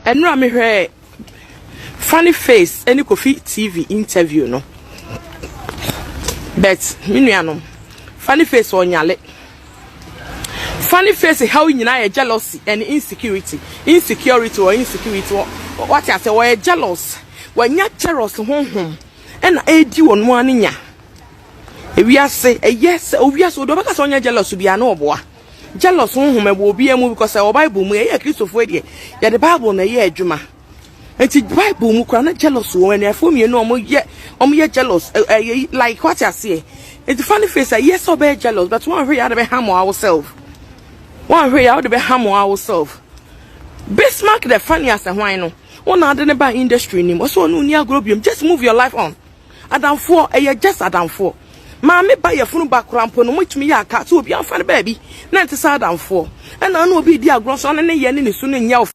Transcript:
enra me hwe funny face any coffee TV interview no but minuanom funny face onyale funny face how nyina jealousy and insecurity or insecurity what I say we jealous we nya jealous honhom and edi wonu anya we are say yes obvious do baka so nya jealous bia na oboa jealous honhom e bo obi emu because the Bible mu e Christopher de ya the Bible na ye adwuma enti Bible mu kwa na jealous wo na afomie no omo ye jealous like what I say it's funny face yes so be jealous but one way be harm ourselves one way out be harm ourselves Bismarck the funniest and why no one other by industry name also no near globium just move your life on Adam 4 just Adam 4 Mammy buy your phone back ramp on which me ya cat to be on for the baby 90 Adam 4 and I know be dear grandson and a yen in the soon in your